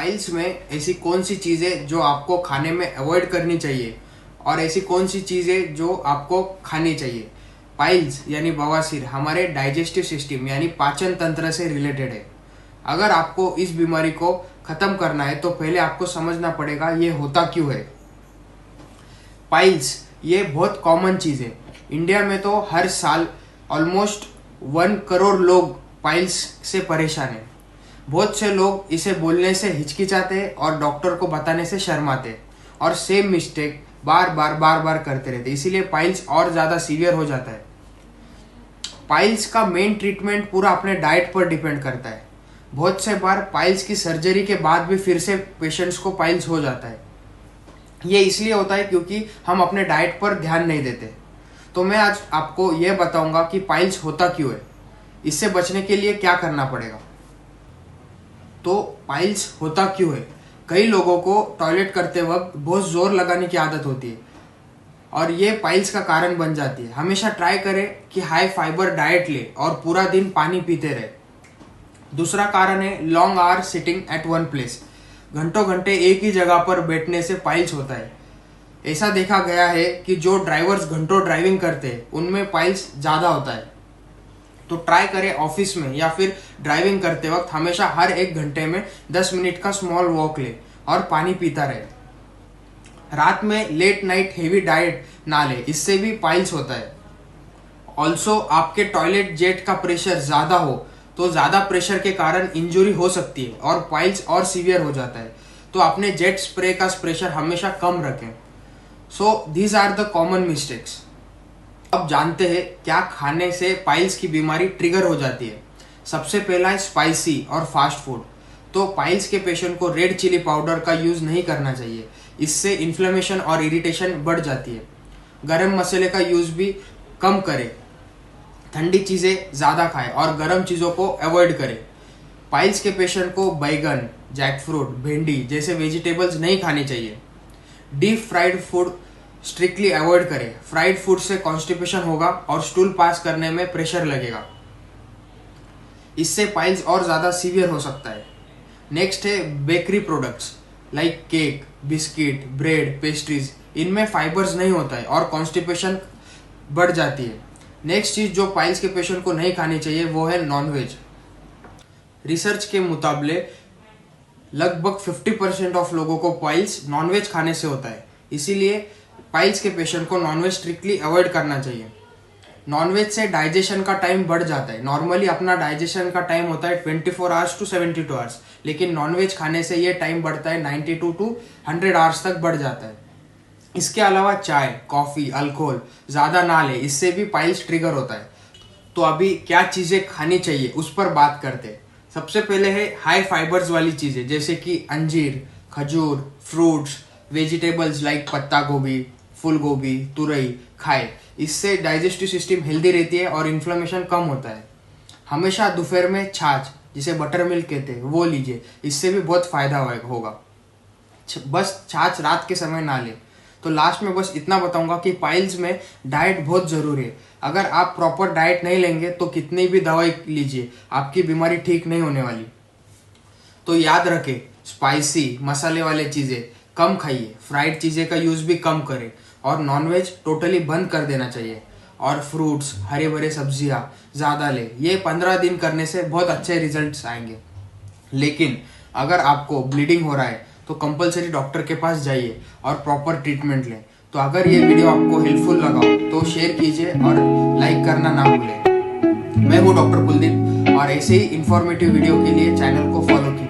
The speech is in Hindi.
पाइल्स में ऐसी कौन सी चीज़ें जो आपको खाने में अवॉइड करनी चाहिए और ऐसी कौन सी चीज़ें जो आपको खानी चाहिए। पाइल्स यानी बवासीर हमारे डाइजेस्टिव सिस्टम यानी पाचन तंत्र से रिलेटेड है। अगर आपको इस बीमारी को ख़त्म करना है तो पहले आपको समझना पड़ेगा ये होता क्यों है। पाइल्स ये बहुत कॉमन चीज़ है। इंडिया में तो हर साल ऑलमोस्ट 1 करोड़ लोग पाइल्स से परेशान हैं। बहुत से लोग इसे बोलने से हिचकिचाते हैं और डॉक्टर को बताने से शर्माते हैं और सेम मिस्टेक बार बार करते रहते, इसीलिए पाइल्स और ज़्यादा सीवियर हो जाता है। पाइल्स का मेन ट्रीटमेंट पूरा अपने डाइट पर डिपेंड करता है। बहुत से बार पाइल्स की सर्जरी के बाद भी फिर से पेशेंट्स को पाइल्स हो जाता है। ये इसलिए होता है क्योंकि हम अपने डाइट पर ध्यान नहीं देते। तो मैं आज आपको यह बताऊंगा कि पाइल्स होता क्यों है, इससे बचने के लिए क्या करना पड़ेगा। तो पाइल्स होता क्यों है। कई लोगों को टॉयलेट करते वक्त बहुत जोर लगाने की आदत होती है और ये पाइल्स का कारण बन जाती है। हमेशा ट्राई करें कि हाई फाइबर डाइट ले और पूरा दिन पानी पीते रहे। दूसरा कारण है long hour sitting at one place. घंटों घंटे एक ही जगह पर बैठने से पाइल्स होता है। ऐसा देखा गया है कि जो ड्राइवर्स घंटों ड्राइविंग करते हैं उनमें पाइल्स ज़्यादा होता है। तो ट्राई करें ऑफिस में या फिर ड्राइविंग करते वक्त हमेशा हर 1 घंटे में 10 मिनट का स्मॉल वॉक ले और पानी पीता रहे। रात में लेट नाइट हेवी डाइट ना ले, इससे भी पाइल्स होता है। ऑल्सो आपके टॉयलेट जेट का प्रेशर ज़्यादा हो तो ज़्यादा प्रेशर के कारण इंजरी हो सकती है और पाइल्स और सीवियर हो जाता है। तो अपने जेट स्प्रे का प्रेशर हमेशा कम रखें। So these are the common mistakes. अब जानते हैं क्या खाने से पाइल्स की बीमारी ट्रिगर हो जाती है। सबसे पहला है स्पाइसी और फास्ट फूड। तो पाइल्स के पेशेंट को रेड चिली पाउडर का यूज़ नहीं करना चाहिए, इससे इन्फ्लेमेशन और इरिटेशन बढ़ जाती है। गरम मसाले का यूज़ भी कम करें, ठंडी चीज़ें ज़्यादा खाएं और गर्म चीज़ों को अवॉइड करें। पाइल्स के पेशेंट को बैगन, जैकफ्रूट, भिंडी जैसे वेजिटेबल्स नहीं खानी चाहिए। Deep fried food strictly avoid करें। फ्राइड फूड से कॉन्स्टिपेशन होगा और स्टूल पास करने में प्रेशर लगेगा, इससे पाइल्स और ज़्यादा सीवियर हो सकता है। नेक्स्ट है bakery products like cake, biscuit, bread, pastries. इनमें फाइबर्स नहीं होता है और कॉन्स्टिपेशन बढ़ जाती है। नेक्स्ट चीज़ जो पाइल्स के पेशेंट को नहीं खानी चाहिए वो है नॉनवेज। रिसर्च के मुताबिक लगभग 50% ऑफ लोगों को पाइल्स नॉनवेज खाने से होता है, इसीलिए पाइल्स के पेशेंट को नॉनवेज स्ट्रिक्टली अवॉइड करना चाहिए। नॉनवेज से डाइजेशन का टाइम बढ़ जाता है। नॉर्मली अपना डाइजेशन का टाइम होता है 24 आवर्स टू 72 आवर्स, लेकिन नॉनवेज खाने से ये टाइम बढ़ता है 92 टू 100 आवर्स तक बढ़ जाता है। इसके अलावा चाय, कॉफ़ी, अल्कोहल ज़्यादा ना ले, इससे भी पाइल्स ट्रिगर होता है। तो अभी क्या चीज़ें खानी चाहिए उस पर बात करते हैं। सबसे पहले है हाई फाइबर्स वाली चीज़ें जैसे कि अंजीर, खजूर, फ्रूट्स, वेजिटेबल्स लाइक पत्ता गोभी, फूल गोभी, तुरई खाए। इससे डाइजेस्टिव सिस्टम हेल्दी रहती है और इन्फ्लेमेशन कम होता है। हमेशा दोपहर में छाछ जिसे बटर मिल्क कहते हैं वो लीजिए, इससे भी बहुत फ़ायदा होगा। बस छाछ रात के समय ना ले। तो लास्ट में बस इतना बताऊंगा कि पाइल्स में डाइट बहुत ज़रूरी है। अगर आप प्रॉपर डाइट नहीं लेंगे तो कितनी भी दवाई लीजिए आपकी बीमारी ठीक नहीं होने वाली। तो याद रखें, स्पाइसी मसाले वाले चीज़ें कम खाइए, फ्राइड चीज़ें का यूज़ भी कम करें और नॉनवेज टोटली बंद कर देना चाहिए। और फ्रूट्स, हरे भरे सब्जियां ज़्यादा ले। ये 15 दिन करने से बहुत अच्छे रिजल्ट्स आएंगे। लेकिन अगर आपको ब्लीडिंग हो रहा है तो कंपलसरी डॉक्टर के पास जाइए और प्रॉपर ट्रीटमेंट लें। तो अगर ये वीडियो आपको हेल्पफुल लगा तो शेयर कीजिए और लाइक करना ना भूलें। मैं हूँ डॉक्टर कुलदीप और ऐसे ही इंफॉर्मेटिव वीडियो के लिए चैनल को फॉलो कीजिए।